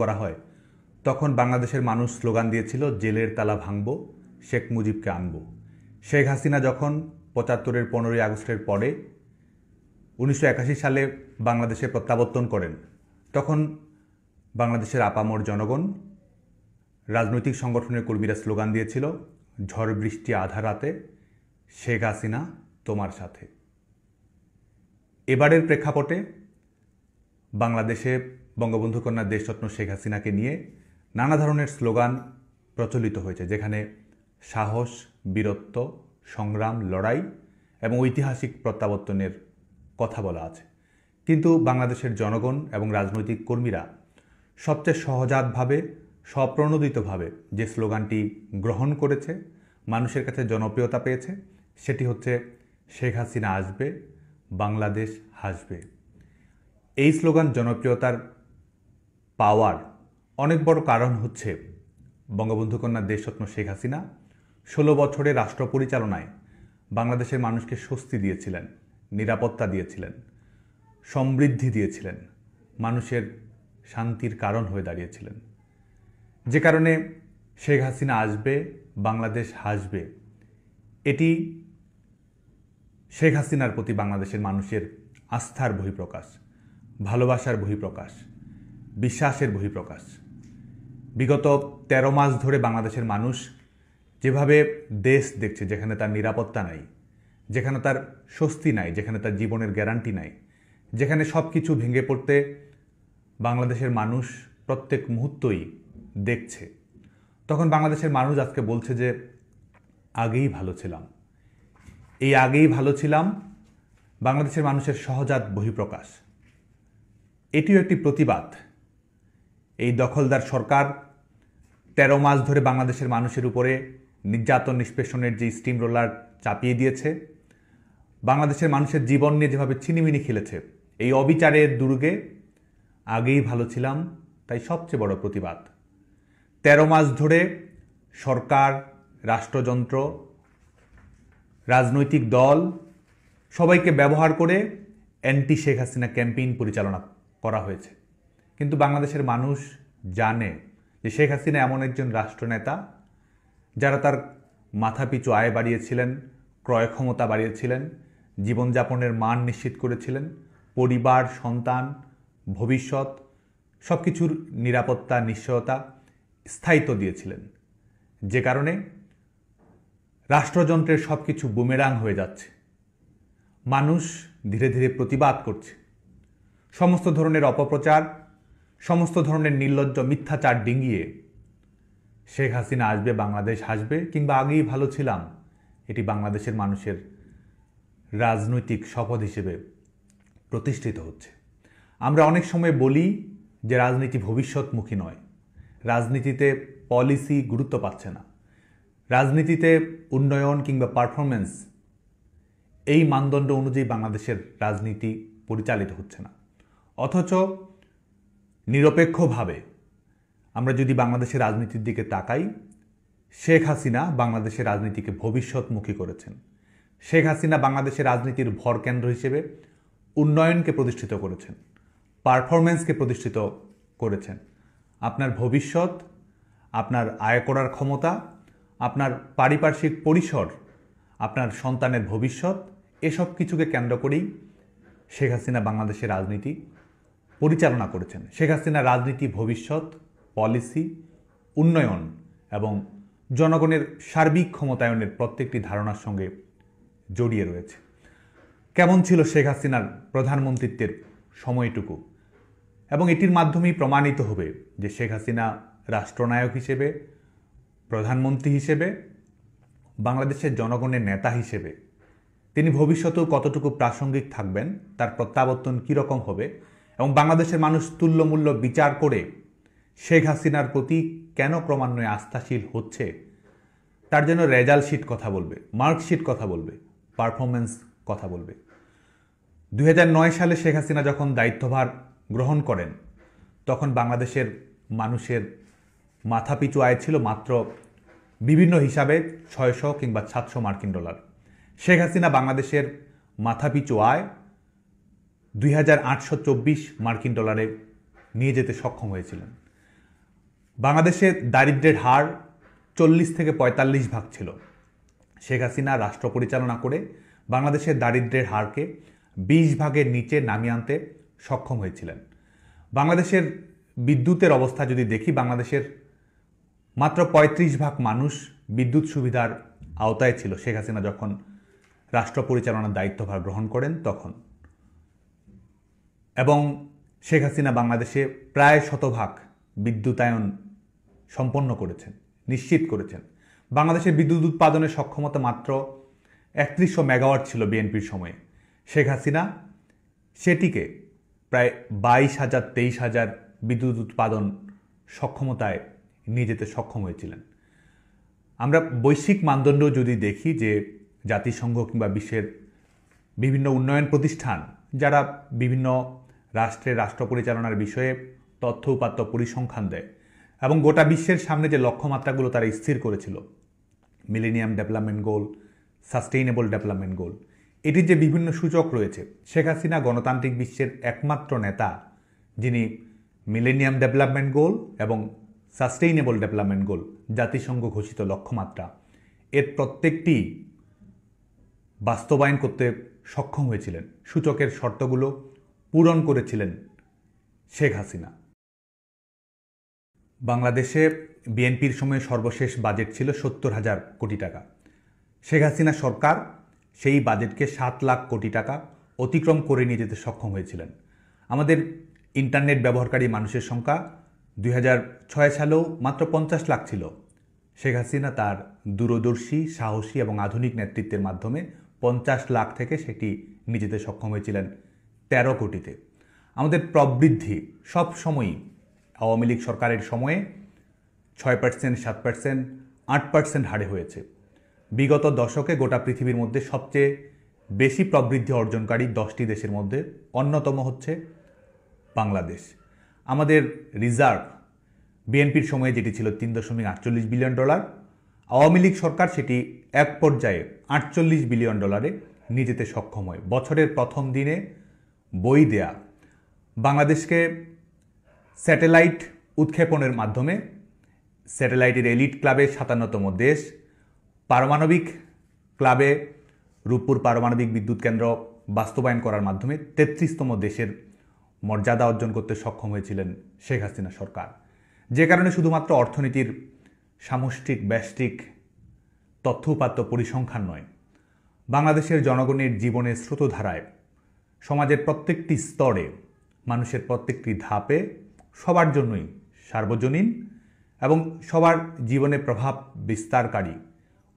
করা হয়, তখন বাংলাদেশের মানুষ স্লোগান দিয়েছিল, জেলের তালা ভাঙব, শেখ মুজিবকে আনব। শেখ হাসিনা যখন ৭৫-এর ১৫ই আগস্টের পরে ১৯৮১ সালে বাংলাদেশে প্রত্যাবর্তন করেন, তখন বাংলাদেশের আপামর জনগণ, রাজনৈতিক সংগঠনের কর্মীরা স্লোগান দিয়েছিল, ঝড় বৃষ্টি আধা রাতে শেখ হাসিনা তোমার সাথে। এবারের প্রেক্ষাপটে বাংলাদেশে বঙ্গবন্ধু কন্যা দেশরত্ন শেখ হাসিনাকে নিয়ে নানা ধরনের স্লোগান প্রচলিত হয়েছে, যেখানে সাহস, বীরত্ব, সংগ্রাম, লড়াই এবং ঐতিহাসিক প্রত্যাবর্তনের কথা বলা আছে। কিন্তু বাংলাদেশের জনগণ এবং রাজনৈতিক কর্মীরা সবচেয়ে সহজাতভাবে, স্বপ্রণোদিতভাবে যে স্লোগানটি গ্রহণ করেছে, মানুষের কাছে জনপ্রিয়তা পেয়েছে, সেটি হচ্ছে শেখ হাসিনা আসবে, বাংলাদেশ হাসবে। এই স্লোগান জনপ্রিয়তার পাওয়ার অনেক বড় কারণ হচ্ছে বঙ্গবন্ধু কন্যা দেশরত্ন শেখ হাসিনা ১৬ বছরের রাষ্ট্র পরিচালনায় বাংলাদেশের মানুষকে স্বস্তি দিয়েছিলেন, নিরাপত্তা দিয়েছিলেন, সমৃদ্ধি দিয়েছিলেন, মানুষের শান্তির কারণ হয়ে দাঁড়িয়েছিলেন। যে কারণে শেখ হাসিনা আসবে, বাংলাদেশ হাসবে, এটি শেখ হাসিনার প্রতি বাংলাদেশের মানুষের আস্থার বহিঃপ্রকাশ, ভালোবাসার বহিঃপ্রকাশ, বিশ্বাসের বহিঃপ্রকাশ। বিগত ১৩ মাস ধরে বাংলাদেশের মানুষ যেভাবে দেশ দেখছে, যেখানে তার নিরাপত্তা নাই, যেখানে তার স্বস্তি নাই, যেখানে তার জীবনের গ্যারান্টি নাই, যেখানে সব কিছু ভেঙে পড়তে বাংলাদেশের মানুষ প্রত্যেক মুহূর্তই দেখছে, তখন বাংলাদেশের মানুষ আজকে বলছে যে আগেই ভালো ছিলাম। এই আগেই ভালো ছিলাম বাংলাদেশের মানুষের সহজাত বহিঃপ্রকাশ। এটিও একটি প্রতিবাদ। এই দখলদার সরকার ১৩ মাস ধরে বাংলাদেশের মানুষের উপরে নির্যাতন নিষ্পেষণের যে স্টিম রোলার চাপিয়ে দিয়েছে, বাংলাদেশের মানুষের জীবন নিয়ে যেভাবে ছিনিমিনি খেলেছে, এই অবিচারের দুর্গে আগেই ভালো ছিলাম তাই সবচেয়ে বড় প্রতিবাদ। ১৩ মাস ধরে সরকার, রাষ্ট্রযন্ত্র, রাজনৈতিক দল সবাইকে ব্যবহার করে অ্যান্টি শেখ হাসিনা ক্যাম্পেইন পরিচালনা করা হয়েছে। কিন্তু বাংলাদেশের মানুষ জানে যে শেখ হাসিনা এমন একজন রাষ্ট্রনেতা যারা তার মাথাপিছু আয় বাড়িয়েছিলেন, ক্রয় ক্ষমতা বাড়িয়েছিলেন, জীবনযাপনের মান নিশ্চিত করেছিলেন, পরিবার, সন্তান, ভবিষ্যৎ সব কিছুর নিরাপত্তা, নিশ্চয়তা, স্থায়িত্ব দিয়েছিলেন। যে কারণে রাষ্ট্রযন্ত্রের সব কিছু বুমেরাং হয়ে যাচ্ছে। মানুষ ধীরে ধীরে প্রতিবাদ করছে। সমস্ত ধরনের অপপ্রচার, সমস্ত ধরনের নির্লজ্জ মিথ্যাচার ডিঙিয়ে শেখ হাসিনা আসবে, বাংলাদেশ হাসবে কিংবা আগেই ভালো ছিলাম, এটি বাংলাদেশের মানুষের রাজনৈতিক শপথ হিসেবে প্রতিষ্ঠিত হচ্ছে। আমরা অনেক সময় বলি যে রাজনীতি ভবিষ্যৎমুখী নয়, রাজনীতিতে পলিসি গুরুত্ব পাচ্ছে না, রাজনীতিতে উন্নয়ন কিংবা পারফরমেন্স এই মানদণ্ড অনুযায়ী বাংলাদেশের রাজনীতি পরিচালিত হচ্ছে না। অথচ নিরপেক্ষভাবে আমরা যদি বাংলাদেশের রাজনীতির দিকে তাকাই, শেখ হাসিনা বাংলাদেশের রাজনীতিকে ভবিষ্যৎমুখী করেছেন। শেখ হাসিনা বাংলাদেশের রাজনীতির ভরকেন্দ্র হিসেবে উন্নয়নকে প্রতিষ্ঠিত করেছেন, পারফরমেন্সকে প্রতিষ্ঠিত করেছেন। আপনার ভবিষ্যৎ, আপনার আয় করার ক্ষমতা, আপনার পারিপার্শ্বিক পরিসর, আপনার সন্তানের ভবিষ্যৎ, এসব কিছুকে কেন্দ্র করেই শেখ হাসিনা বাংলাদেশের রাজনীতি পরিচালনা করেছেন। শেখ হাসিনা রাজনীতি, ভবিষ্যৎ, পলিসি, উন্নয়ন এবং জনগণের সার্বিক ক্ষমতায়নের প্রত্যেকটি ধারণার সঙ্গে জড়িয়ে রয়েছে। কেমন ছিল শেখ হাসিনার প্রধানমন্ত্রিত্বের সময়টুকু, এবং এটির মাধ্যমেই প্রমাণিত হবে যে শেখ হাসিনা রাষ্ট্রনায়ক হিসেবে, প্রধানমন্ত্রী হিসেবে, বাংলাদেশের জনগণের নেতা হিসেবে তিনি ভবিষ্যতেও কতটুকু প্রাসঙ্গিক থাকবেন, তার প্রত্যাবর্তন কীরকম হবে, এবং বাংলাদেশের মানুষ তুল্যমূল্য বিচার করে শেখ হাসিনার প্রতি কেন ক্রমান্বয়ে আস্থাশীল হচ্ছে, তার জন্য রেজাল্ট শিট কথা বলবে, মার্কশিট কথা বলবে, পারফরমেন্স কথা বলবে। ২০০৯ সালে শেখ হাসিনা যখন দায়িত্বভার গ্রহণ করেন, তখন বাংলাদেশের মানুষের মাথাপিছু আয় ছিল মাত্র বিভিন্ন হিসাবে ৬০০ কিংবা ৭০০ মার্কিন ডলার। শেখ হাসিনা বাংলাদেশের মাথাপিছু আয় ২,৮২৪ মার্কিন ডলারে নিয়ে যেতে সক্ষম হয়েছিলেন। বাংলাদেশে দারিদ্র্যের হার 40 থেকে 45 ভাগ ছিল। শেখ হাসিনা রাষ্ট্র পরিচালনা করে বাংলাদেশের দারিদ্র্যের হারকে 20 ভাগের নিচে নামিয়ে আনতে সক্ষম হয়েছিলেন। বাংলাদেশের বিদ্যুতের অবস্থা যদি দেখি, বাংলাদেশের মাত্র 35 ভাগ মানুষ বিদ্যুৎ সুবিধার আওতায় ছিল শেখ হাসিনা যখন রাষ্ট্র পরিচালনার দায়িত্বভার গ্রহণ করেন তখন। এবং শেখ হাসিনা বাংলাদেশে প্রায় 100% বিদ্যুতায়ন সম্পন্ন করেছেন, নিশ্চিত করেছেন। বাংলাদেশের বিদ্যুৎ উৎপাদনের সক্ষমতা মাত্র 3100 মেগাওয়াট ছিল বিএনপির সময়ে। শেখ হাসিনা সেটিকে প্রায় 22,000 23,000 বিদ্যুৎ উৎপাদন সক্ষমতায় নিয়ে যেতে সক্ষম হয়েছিলেন। আমরা বৈশ্বিক মানদণ্ড যদি দেখি, যে জাতিসংঘ কিংবা বিশ্বের বিভিন্ন উন্নয়ন প্রতিষ্ঠান যারা বিভিন্ন রাষ্ট্রের রাষ্ট্র পরিচালনার বিষয়ে তথ্য উপাত্ত পরিসংখ্যান দেয় এবং গোটা বিশ্বের সামনে যে লক্ষ্যমাত্রাগুলো তারা স্থির করেছিল, millennium development goal, sustainable development goal, এটির যে বিভিন্ন সূচক রয়েছে, শেখ হাসিনা গণতান্ত্রিক বিশ্বের একমাত্র নেতা যিনি মিলেনিয়াম ডেভেলপমেন্ট গোল এবং সাস্টেইনেবল ডেভেলপমেন্ট গোল, জাতিসংঘ ঘোষিত লক্ষ্যমাত্রা, এর প্রত্যেকটি বাস্তবায়ন করতে সক্ষম হয়েছিলেন। সূচকের শর্তগুলো পূরণ করেছিলেন শেখ হাসিনা। বাংলাদেশে বিএনপির সময়ে সর্বশেষ বাজেট ছিল 70,000 কোটি টাকা। শেখ হাসিনা সরকার সেই বাজেটকে 7 লাখ কোটি টাকা অতিক্রম করে নিয়ে যেতে সক্ষম হয়েছিলেন। আমাদের ইন্টারনেট ব্যবহারকারী মানুষের সংখ্যা 2006 সালেও মাত্র 50 লাখ ছিল। শেখ হাসিনা তার দূরদর্শী, সাহসী এবং আধুনিক নেতৃত্বের মাধ্যমে 50 লাখ থেকে সেটি নিয়ে যেতে সক্ষম হয়েছিলেন 13 কোটিতে। আমাদের প্রবৃদ্ধি সব সময়ই আওয়ামী লীগ সরকারের সময়ে 6%, 7%, 8% হারে হয়েছে। বিগত দশকে গোটা পৃথিবীর মধ্যে সবচেয়ে বেশি প্রবৃদ্ধি অর্জনকারী 10টি দেশের মধ্যে অন্যতম হচ্ছে বাংলাদেশ। আমাদের রিজার্ভ বিএনপির সময়ে যেটি ছিল $3.48 বিলিয়ন, আওয়ামী লীগ সরকার সেটি এক পর্যায়ে $48 বিলিয়ন নিয়ে যেতে সক্ষম হয়। বছরের প্রথম দিনে বই দেয়া বাংলাদেশকে স্যাটেলাইট উৎক্ষেপণের মাধ্যমে স্যাটেলাইটের এলিট ক্লাবে 57তম দেশ, পারমাণবিক ক্লাবে রূপপুর পারমাণবিক বিদ্যুৎ কেন্দ্র বাস্তবায়ন করার মাধ্যমে 33তম দেশের মর্যাদা অর্জন করতে সক্ষম হয়েছিলেন শেখ হাসিনা সরকার। যে কারণে শুধুমাত্র অর্থনীতির সামষ্টিক ব্যষ্টিক তথ্য উপাত্ত পরিসংখ্যান নয়, বাংলাদেশের জনগণের জীবনের স্রোতধারায়, সমাজের প্রত্যেকটি স্তরে, মানুষের প্রত্যেকটি ধাপে সবার জন্যই সার্বজনীন এবং সবার জীবনে প্রভাব বিস্তারকারী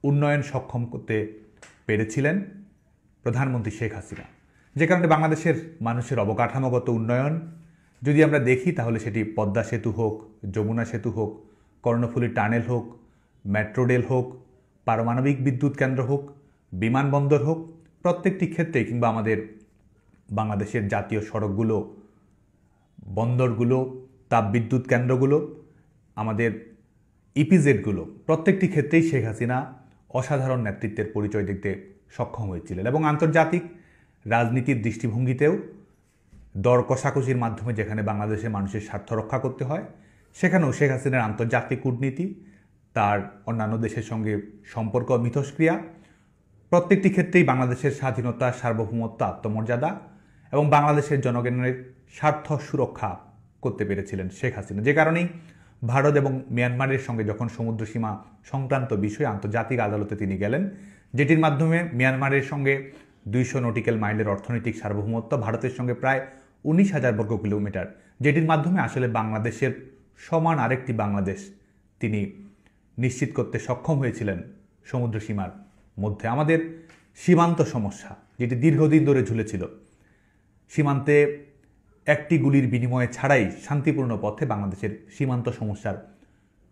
উন্নয়ন সক্ষম করতে পেরেছিলেন প্রধানমন্ত্রী শেখ হাসিনা। যে কারণে বাংলাদেশের মানুষের অবকাঠামোগত উন্নয়ন যদি আমরা দেখি, তাহলে সেটি পদ্মা সেতু হোক, যমুনা সেতু হোক, কর্ণফুলী টানেল হোক, মেট্রো রেল হোক, পারমাণবিক বিদ্যুৎ কেন্দ্র হোক, বিমানবন্দর হোক, প্রত্যেকটি ক্ষেত্রে, কিংবা আমাদের বাংলাদেশের জাতীয় সড়কগুলো, বন্দরগুলো, তাপবিদ্যুৎ কেন্দ্রগুলো, আমাদের ইপিজেডগুলো, প্রত্যেকটি ক্ষেত্রেই শেখ হাসিনা অসাধারণ নেতৃত্বের পরিচয় দিতে সক্ষম হয়েছিলেন। এবং আন্তর্জাতিক রাজনীতির দৃষ্টিভঙ্গিতেও দর কষাকষির মাধ্যমে যেখানে বাংলাদেশের মানুষের স্বার্থ রক্ষা করতে হয়, সেখানেও শেখ হাসিনার আন্তর্জাতিক কূটনীতি, তার অন্যান্য দেশের সঙ্গে সম্পর্ক মিথস্ক্রিয়া, প্রত্যেকটি ক্ষেত্রেই বাংলাদেশের স্বাধীনতা, সার্বভৌমত্ব, আত্মমর্যাদা এবং বাংলাদেশের জনগণের স্বার্থ সুরক্ষা করতে পেরেছিলেন শেখ হাসিনা। যে কারণেই ভারত এবং মিয়ানমারের সঙ্গে যখন সমুদ্রসীমা সংক্রান্ত বিষয়ে আন্তর্জাতিক আদালতে তিনি গেলেন, যেটির মাধ্যমে মিয়ানমারের সঙ্গে 200 নটিক্যাল মাইলের অর্থনৈতিক সার্বভৌমত্ব, ভারতের সঙ্গে প্রায় 19,000 বর্গ কিলোমিটার, যেটির মাধ্যমে আসলে বাংলাদেশের সমান আরেকটি বাংলাদেশ তিনি নিশ্চিত করতে সক্ষম হয়েছিলেন সমুদ্রসীমার মধ্যে। আমাদের সীমান্ত সমস্যা, যেটি দীর্ঘদিন ধরে ঝুলেছিল, সীমান্তে একটি গুলির বিনিময়ে ছাড়াই শান্তিপূর্ণ পথে বাংলাদেশের সীমান্ত সমস্যার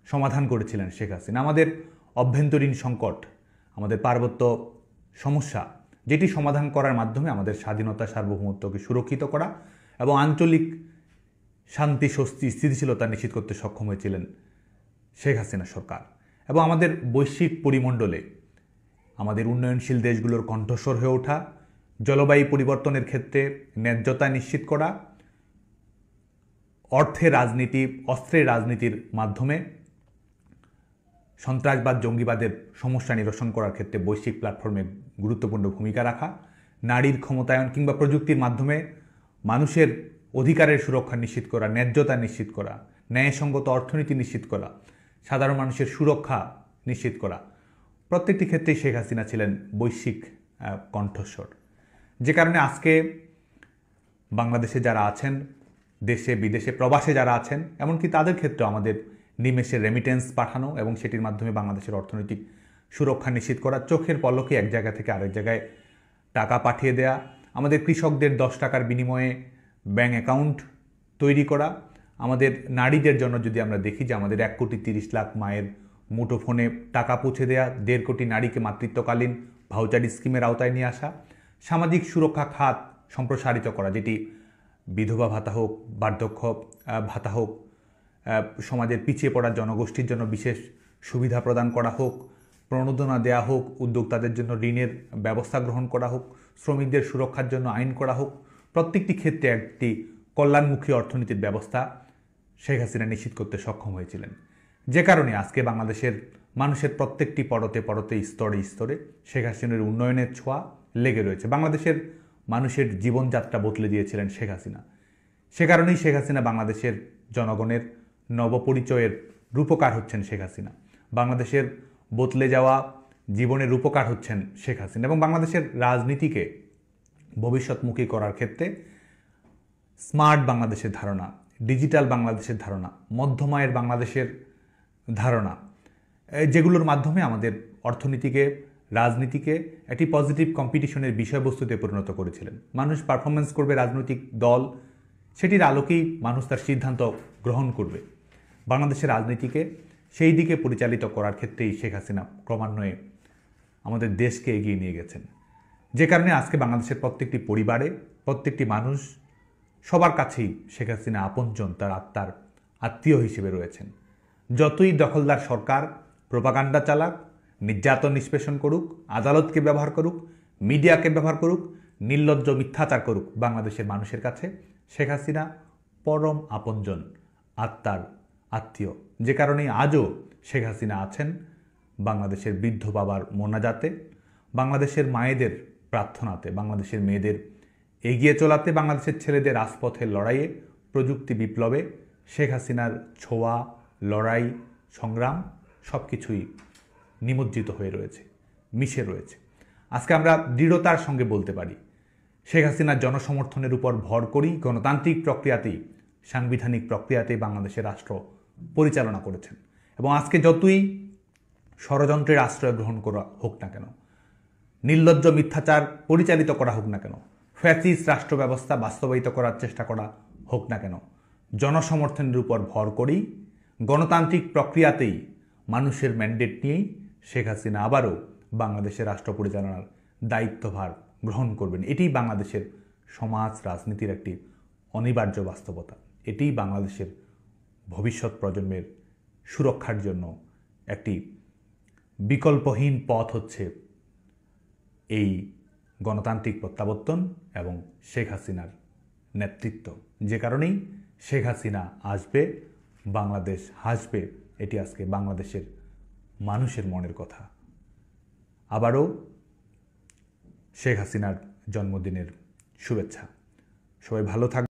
সমাধান করেছিলেন শেখ হাসিনা। আমাদের অভ্যন্তরীণ সংকট, আমাদের পার্বত্য সমস্যা, যেটি সমাধান করার মাধ্যমে আমাদের স্বাধীনতা, সার্বভৌমত্বকে সুরক্ষিত করা এবং আঞ্চলিক শান্তি, স্বস্তি, স্থিতিশীলতা নিশ্চিত করতে সক্ষম হয়েছিলেন শেখ হাসিনা সরকার। এবং আমাদের বৈশ্বিক পরিমণ্ডলে আমাদের উন্নয়নশীল দেশগুলোর কণ্ঠস্বর হয়ে ওঠা, জলবায়ু পরিবর্তনের ক্ষেত্রে ন্যায্যতা নিশ্চিত করা, অর্থের রাজনীতি, অস্ত্রের রাজনীতির মাধ্যমে সন্ত্রাসবাদ, জঙ্গিবাদের সমস্যা নিরসন করার ক্ষেত্রে বৈশ্বিক প্ল্যাটফর্মে গুরুত্বপূর্ণ ভূমিকা রাখা, নারীর ক্ষমতায়ন কিংবা প্রযুক্তির মাধ্যমে মানুষের অধিকারের সুরক্ষা নিশ্চিত করা, ন্যায্যতা নিশ্চিত করা, ন্যায়সঙ্গত অর্থনীতি নিশ্চিত করা, সাধারণ মানুষের সুরক্ষা নিশ্চিত করা, প্রত্যেকটি ক্ষেত্রেই শেখ হাসিনা ছিলেন বৈশ্বিক কণ্ঠস্বর। যে কারণে আজকে বাংলাদেশে যারা আছেন, দেশে বিদেশে প্রবাসে যারা আছেন, এমনকি তাদের ক্ষেত্রে আমাদের নিমেষে রেমিটেন্স পাঠানো এবং সেটির মাধ্যমে বাংলাদেশের অর্থনৈতিক সুরক্ষা নিশ্চিত করা, চোখের পলকে এক জায়গা থেকে আরেক জায়গায় টাকা পাঠিয়ে দেয়া, আমাদের কৃষকদের 10 টাকার বিনিময়ে ব্যাঙ্ক অ্যাকাউন্ট তৈরি করা, আমাদের নারীদের জন্য যদি আমরা দেখি যে আমাদের 1,30,00,000 মায়ের মুঠোফোনে টাকা পৌঁছে দেয়া, 1.5 কোটি নারীকে মাতৃত্বকালীন ভাউচার স্কিমের আওতায় নিয়ে আসা, সামাজিক সুরক্ষা খাত সম্প্রসারিত করা, যেটি বিধবা ভাতা হোক, বার্ধক্য ভাতা হোক, সমাজের পিছিয়ে পড়া জনগোষ্ঠীর জন্য বিশেষ সুবিধা প্রদান করা হোক, প্রণোদনা দেয়া হোক, উদ্যোক্তাদের জন্য ঋণের ব্যবস্থা গ্রহণ করা হোক, শ্রমিকদের সুরক্ষার জন্য আইন করা হোক, প্রত্যেকটি ক্ষেত্রে একটি কল্যাণমুখী অর্থনীতির ব্যবস্থা শেখ হাসিনা নিশ্চিত করতে সক্ষম হয়েছিলেন। যে কারণে আজকে বাংলাদেশের মানুষের প্রত্যেকটি পরতে পরতে, স্তরে স্তরে শেখ হাসিনার উন্নয়নের ছোঁয়া লেগে রয়েছে। বাংলাদেশের মানুষের জীবনযাত্রা বদলে দিয়েছিলেন শেখ হাসিনা। সে কারণেই শেখ হাসিনা বাংলাদেশের জনগণের নবপরিচয়ের রূপকার হচ্ছেন শেখ হাসিনা। বাংলাদেশের বদলে যাওয়া জীবনের রূপকার হচ্ছেন শেখ হাসিনা এবং বাংলাদেশের রাজনীতিকে ভবিষ্যৎমুখী করার ক্ষেত্রে স্মার্ট বাংলাদেশের ধারণা, ডিজিটাল বাংলাদেশের ধারণা, মধ্যমায়ের বাংলাদেশের ধারণা, যেগুলোর মাধ্যমে আমাদের অর্থনীতিকে, রাজনীতিকে একটি পজিটিভ কম্পিটিশনের বিষয়বস্তুতে পরিণত করেছিলেন। মানুষ পারফরমেন্স করবে, রাজনৈতিক দল সেটির আলোকেই মানুষ তার সিদ্ধান্ত গ্রহণ করবে। বাংলাদেশের রাজনীতিকে সেই দিকে পরিচালিত করার ক্ষেত্রেই শেখ হাসিনা ক্রমান্বয়ে আমাদের দেশকে এগিয়ে নিয়ে গেছেন। যে কারণে আজকে বাংলাদেশের প্রত্যেকটি পরিবারে, প্রত্যেকটি মানুষ সবার কাছেই শেখ হাসিনা আপনজন, তার আত্মার আত্মীয় হিসেবে রয়েছেন। যতই দখলদার সরকার প্রোপাগান্ডা চালাক, নির্যাতন নিষ্পেষণ করুক, আদালতকে ব্যবহার করুক, মিডিয়াকে ব্যবহার করুক, নির্লজ্জ মিথ্যাচার করুক, বাংলাদেশের মানুষের কাছে শেখ হাসিনা পরম আপনজন, আত্মার আত্মীয়। যে কারণে আজও শেখ হাসিনা আছেন বাংলাদেশের বৃদ্ধ বাবার মোনাজাতে, বাংলাদেশের মায়েদের প্রার্থনাতে, বাংলাদেশের মেয়েদের এগিয়ে চলাতে, বাংলাদেশের ছেলেদের রাজপথের লড়াইয়ে, প্রযুক্তি বিপ্লবে শেখ হাসিনার ছোঁয়া, লড়াই, সংগ্রাম সব কিছুই নিমজ্জিত হয়ে রয়েছে, মিশে রয়েছে। আজকে আমরা দৃঢ়তার সঙ্গে বলতে পারি শেখ হাসিনার জনসমর্থনের উপর ভর করেই গণতান্ত্রিক প্রক্রিয়াতেই, সাংবিধানিক প্রক্রিয়াতেই বাংলাদেশের রাষ্ট্র পরিচালনা করেছেন। এবং আজকে যতই ষড়যন্ত্রের আশ্রয় গ্রহণ করা হোক না কেন, নির্লজ্জ মিথ্যাচার পরিচালিত করা হোক না কেন, ফ্যাসিস্ট রাষ্ট্র ব্যবস্থা বাস্তবায়িত করার চেষ্টা করা হোক না কেন, জনসমর্থনের উপর ভর করেই, গণতান্ত্রিক প্রক্রিয়াতেই, মানুষের ম্যান্ডেট নিয়েই শেখ হাসিনা আবারও বাংলাদেশের রাষ্ট্র পরিচালনার দায়িত্বভার গ্রহণ করবেন। এটিই বাংলাদেশের সমাজ রাজনীতির একটি অনিবার্য বাস্তবতা। এটিই বাংলাদেশের ভবিষ্যৎ প্রজন্মের সুরক্ষার জন্য একটি বিকল্পহীন পথ হচ্ছে এই গণতান্ত্রিক প্রত্যাবর্তন এবং শেখ হাসিনার নেতৃত্ব। যে কারণেই শেখ হাসিনা আসবে, বাংলাদেশ হাসবে, এটি আজকে বাংলাদেশের মানুষের মনের কথা। আবারও শেখ হাসিনার জন্মদিনের শুভেচ্ছা। সবাই ভালো থাকবেন।